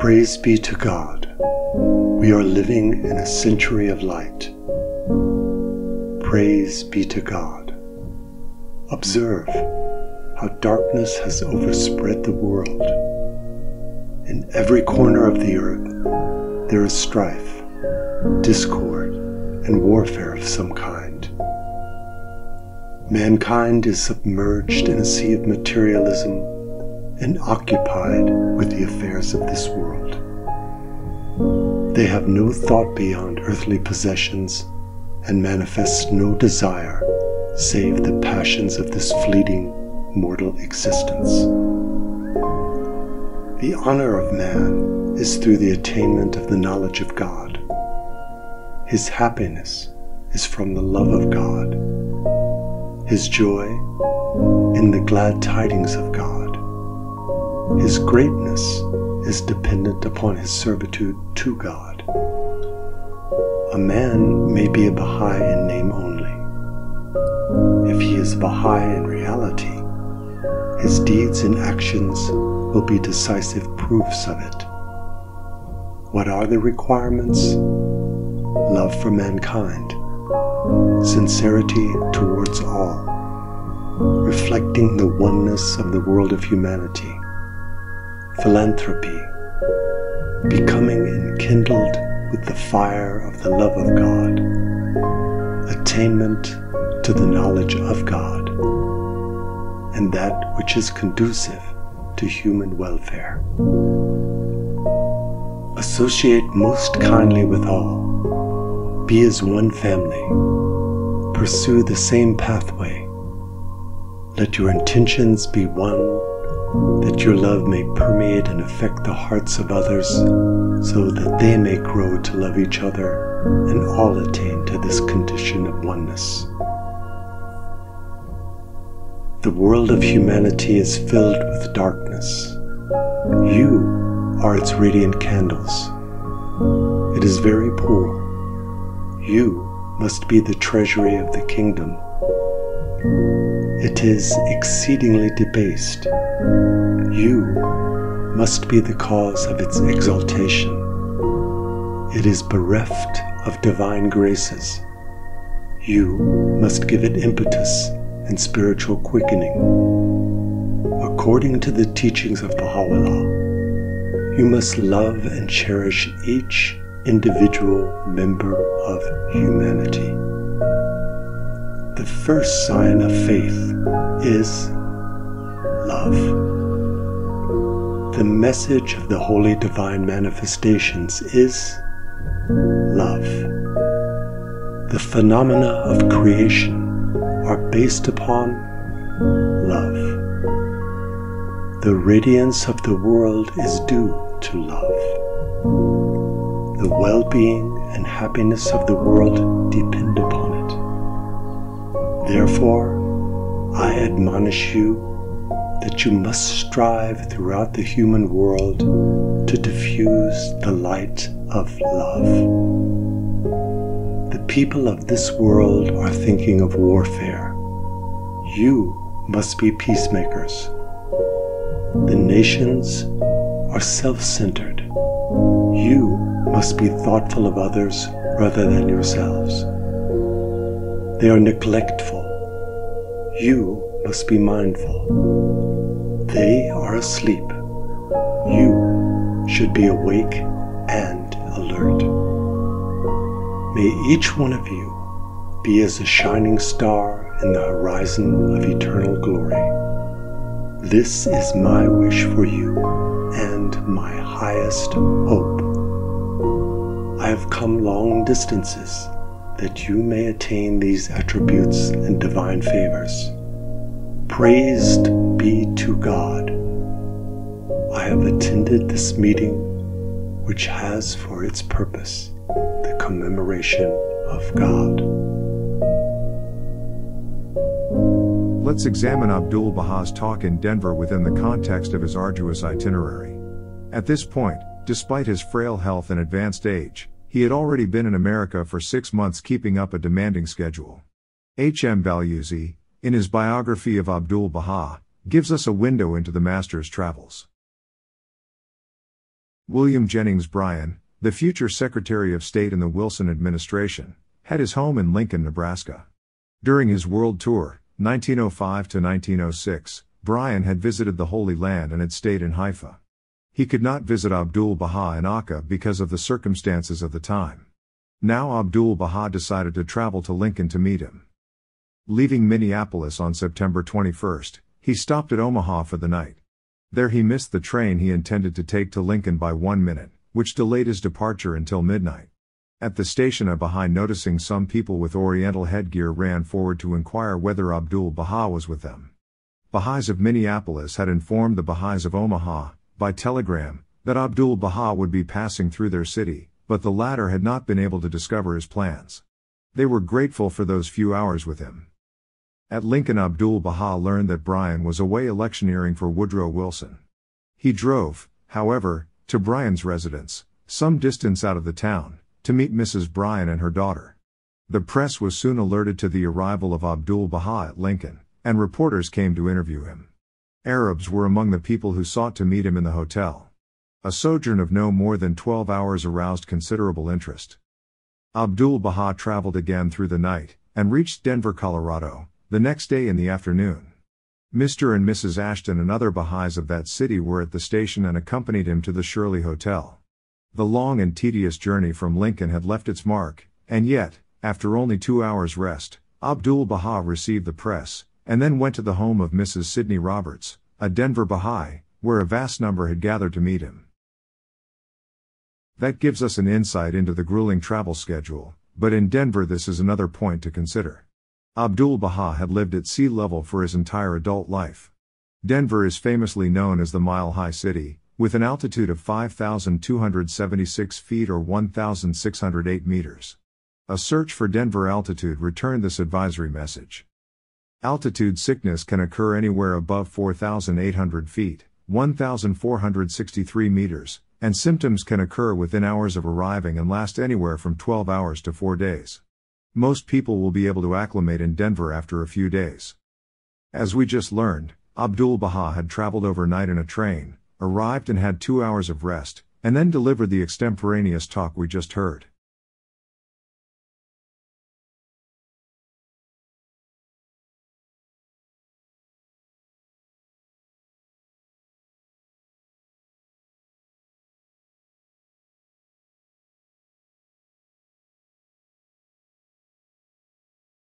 Praise be to God. We are living in a century of light. Praise be to God. Observe how darkness has overspread the world. In every corner of the earth, there is strife, discord, and warfare of some kind. Mankind is submerged in a sea of materialism and occupied with the affairs of this world. They have no thought beyond earthly possessions and manifest no desire save the passions of this fleeting, mortal existence. The honor of man is through the attainment of the knowledge of God. His happiness is from the love of God. His joy in the glad tidings of God. His greatness is dependent upon his servitude to God. A man may be a Bahá'í in name only. If he is Bahá'í in reality, his deeds and actions will be decisive proofs of it. What are the requirements? Love for mankind, sincerity towards all, reflecting the oneness of the world of humanity, philanthropy, becoming enkindled with the fire of the love of God, attainment to the knowledge of God, and that which is conducive to human welfare. Associate most kindly with all. Be as one family. Pursue the same pathway. Let your intentions be one, that your love may permeate and affect the hearts of others, so that they may grow to love each other and all attain to this condition of oneness. The world of humanity is filled with darkness. You are its radiant candles. It is very poor. You must be the treasury of the kingdom. It is exceedingly debased. You must be the cause of its exaltation. It is bereft of divine graces. You must give it impetus and spiritual quickening. According to the teachings of Bahá'u'lláh, you must love and cherish each individual member of humanity. The first sign of faith is love. The message of the holy divine manifestations is love. The phenomena of creation are based upon love. The radiance of the world is due to love. The well-being and happiness of the world depend upon it. Therefore, I admonish you that you must strive throughout the human world to diffuse the light of love. The people of this world are thinking of warfare. You must be peacemakers. The nations are self-centered. You must be thoughtful of others rather than yourselves. They are neglectful. You must be mindful. They are asleep. You should be awake and alert. May each one of you be as a shining star in the horizon of eternal glory. This is my wish for you and my highest hope. I have come long distances that you may attain these attributes and divine favors. Praised be to God. I have attended this meeting, which has for its purpose the commemoration of God. Let's examine Abdu'l-Bahá's talk in Denver within the context of his arduous itinerary. At this point, despite his frail health and advanced age, he had already been in America for 6 months, keeping up a demanding schedule. H.M. Balyuzi, in his biography of Abdu'l-Bahá, gives us a window into the master's travels. William Jennings Bryan, the future Secretary of State in the Wilson administration, had his home in Lincoln, Nebraska. During his world tour, 1905 to 1906, Bryan had visited the Holy Land and had stayed in Haifa. He could not visit Abdu'l-Bahá in Akka because of the circumstances of the time. Now Abdu'l-Bahá decided to travel to Lincoln to meet him. Leaving Minneapolis on September 21, he stopped at Omaha for the night. There he missed the train he intended to take to Lincoln by 1 minute, which delayed his departure until midnight. At the station, a Bahá'í, noticing some people with Oriental headgear, ran forward to inquire whether Abdu'l-Bahá was with them. Bahá'ís of Minneapolis had informed the Bahá'ís of Omaha, by telegram, that Abdu'l-Bahá would be passing through their city, but the latter had not been able to discover his plans. They were grateful for those few hours with him. At Lincoln, Abdu'l-Bahá learned that Bryan was away electioneering for Woodrow Wilson. He drove, however, to Bryan's residence, some distance out of the town, to meet Mrs. Bryan and her daughter. The press was soon alerted to the arrival of Abdu'l-Bahá at Lincoln, and reporters came to interview him. Arabs were among the people who sought to meet him in the hotel. A sojourn of no more than 12 hours aroused considerable interest. Abdu'l-Bahá traveled again through the night, and reached Denver, Colorado, the next day in the afternoon. Mr. and Mrs. Ashton and other Bahá'ís of that city were at the station and accompanied him to the Shirley Hotel. The long and tedious journey from Lincoln had left its mark, and yet, after only 2 hours' rest, Abdu'l-Bahá received the press, and then went to the home of Mrs. Sidney Roberts, a Denver Bahá'í, where a vast number had gathered to meet him. That gives us an insight into the grueling travel schedule, but in Denver this is another point to consider. Abdu'l-Bahá had lived at sea level for his entire adult life. Denver is famously known as the Mile High City, with an altitude of 5,276 feet or 1,608 meters. A search for Denver altitude returned this advisory message. Altitude sickness can occur anywhere above 4,800 feet, 1,463 meters, and symptoms can occur within hours of arriving and last anywhere from 12 hours to 4 days. Most people will be able to acclimate in Denver after a few days. As we just learned, Abdu'l-Bahá had traveled overnight in a train, arrived and had 2 hours of rest, and then delivered the extemporaneous talk we just heard.